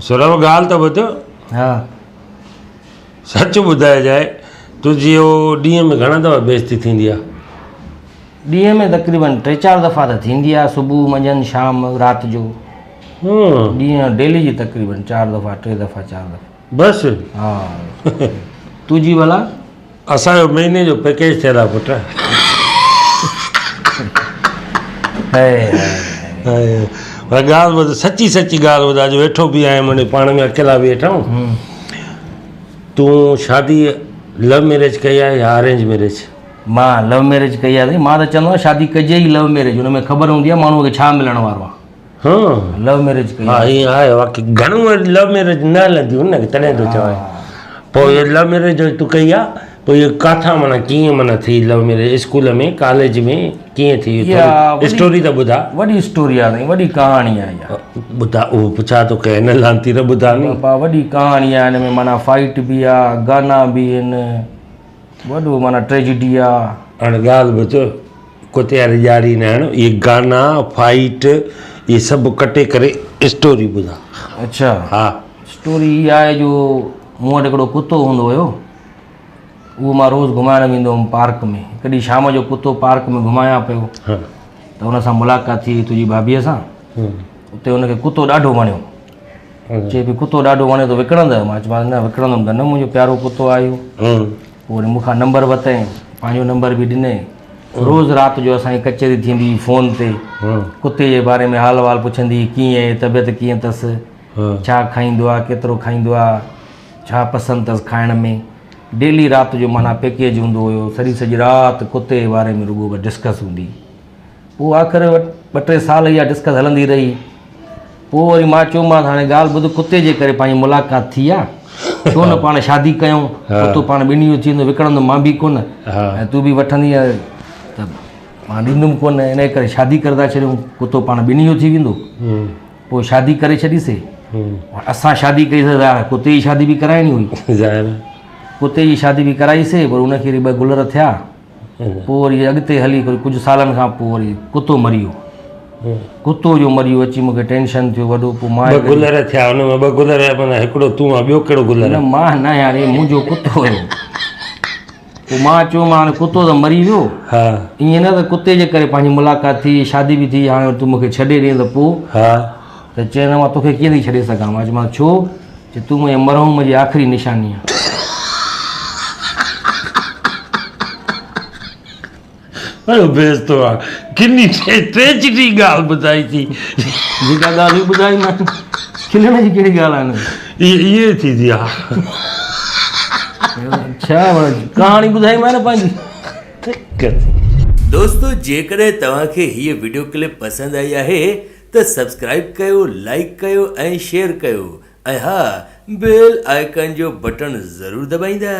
सौरभ ॻाल्हि त ॿुध। हाँ सच ॿुधाए जाए तुंहिंजी ॾींहं में घणा दफ़ा बेइज़ती थींदी आहे? ॾींहं में तक़रीबन 3-4 दफ़ा त थींदी आहे, सुबुह मंझंदि शाम राति जो। ॾींहं डेली जी तक़रीबन 4 दफ़ा 3 दफ़ा 4 दफ़ा बसि। हा तुंहिंजी भला? असांजो महीने जो पैकेज थियल आहे पुटु। ॻाल्हि ॿुध, सची सची ॻाल्हि ॿुध। अॼु वेठो बि आहियां, मुंहिंजे पाण में अकेला बि वेठा आहियूं। तूं शादी लव मैरिज कई आहे या अरेंज मैरिज? मां लव मैरिज कई आहे। मां त चवंदो आहियां शादी कजे ई लव मैरिज, हुन में ख़बर हूंदी आहे माण्हूअ खे छा मिलण वारो आहे। हाँ लव मैरिज कई हा, ईअं आहे वाक़ई। घणो लव मैरिज न हलंदियूं न, तॾहिं थो चवां। पोइ इहे लव मैरिज जो तूं कई आहे, पोइ इहो किथां माना कीअं माना थी लव मैरिज? स्कूल में, कॉलेज में कीअं थी? स्टोरी त ॿुधा। वॾी स्टोरी आहे, वॾी कहाणी आहे इहा। ॿुधा, उहो पुछा तो के हिन लांती न ॿुधा नी। बाबा वॾी कहाणी आहे, हिन में माना फाइट बि आहे, गाना बि आहिनि, वॾो माना ट्रेजिडी आहे। हाणे ॻाल्हि ॿुध, कुते वारी ॼाड़ी न आहिनि, इहे गाना फाइट इहे सभु कटे करे स्टोरी ॿुधा। अच्छा हा, स्टोरी इहा आहे जो मूं वटि हिकिड़ो कुतो हूंदो हुयो, उहो मां रोज़ु घुमाइणु वेंदो हुउमि पार्क में। कॾहिं शाम जो कुतो पार्क में घुमायां पियो त हुन सां मुलाक़ात थी तुंहिंजी भाभीअ सां। उते हुनखे कुतो ॾाढो वणियो। चए पई कुतो ॾाढो वणे थो, विकिणंदव? मां चयो न विकिणंदुमि त न, मुंहिंजो प्यारो कुतो आयो। पोइ वरी मूंखां नंबर वरितईं, पंहिंजो नंबर बि ॾिनई। रोज़ु राति जो असांजी कचहरी थींदी फ़ोन ते, कुते जे बारे में हाल वाल पुछंदी, कीअं तबियत कीअं अथसि, छा खाईंदो आहे, केतिरो खाईंदो आहे, छा पसंदि अथसि खाइण में। डेली राति जो माना पैकेज हूंदो हुयो, सॼी राति कुते जे बारे में रुॻो डिस्कस हूंदी। पोइ आख़िर 2-3 साल इहा डिस्कस हलंदी रही। पोइ वरी मां चयोमांसि हाणे ॻाल्हि ॿुध, कुते जे करे पंहिंजी मुलाक़ात थी आहे, छो न पाण शादी कयूं? कुतो पाण ॿिन्ही जो थींदो, विकिणंदो मां बि कोन ऐं तूं बि वठंदी आहे त मां ॾींदुमि कोन, इन करे शादी करे था छॾियूं, कुतो पाण ॿिन्ही जो थी वेंदो। पोइ शादी करे छॾीसीं। असां शादी कई त कुते जी शादी बि कराइणी हुई। कुते जी शादी बि कराईसीं, पर उनखे वरी 2 गुलर थिया। पोइ वरी अॻिते हली कुझु सालनि खां पोइ वरी कुतो मरी वियो। कुतो जो मरी वियो, अची मूंखे टेंशन थियो वॾो। पोइ मां 2 गुलर थिया, हुन में 2 गुलर माना हिकिड़ो तूं आहे, ॿियो कहिड़ो गुलर? न मां न, यार मुंहिंजो कुतो हुयो। पोइ मां चयो मां हाणे कुतो त मरी वियो, ईअं न त कुते जे करे पंहिंजी मुलाक़ात थी, शादी बि थी, हाणे तूं मूंखे छॾे ॾे त पोइ त चए न मां तोखे कीअं थी छॾे सघां? मां चयो छो? चए तूं मुंहिंजे मरहूम जी आख़िरी निशानी आहे। बेस्तो आहे, किनी ट्रेजिडी ॻाल्हि ॿुधाई थी। जेका ॻाल्हि ॿुधाई मां, खिलण जी कहिड़ी ॻाल्हि आहे न? इहे थींदी आहे छा कहाणी ॿुधाई मां न पंहिंजी। दोस्तों, जेकॾहिं तव्हांखे हीअ वीडियो क्लिप पसंदि आई आहे त सब्सक्राइब कयो, लाइक कयो ऐं शेयर कयो, ऐं हा, बेल आइकन जो बटन ज़रूरु दॿाईंदा।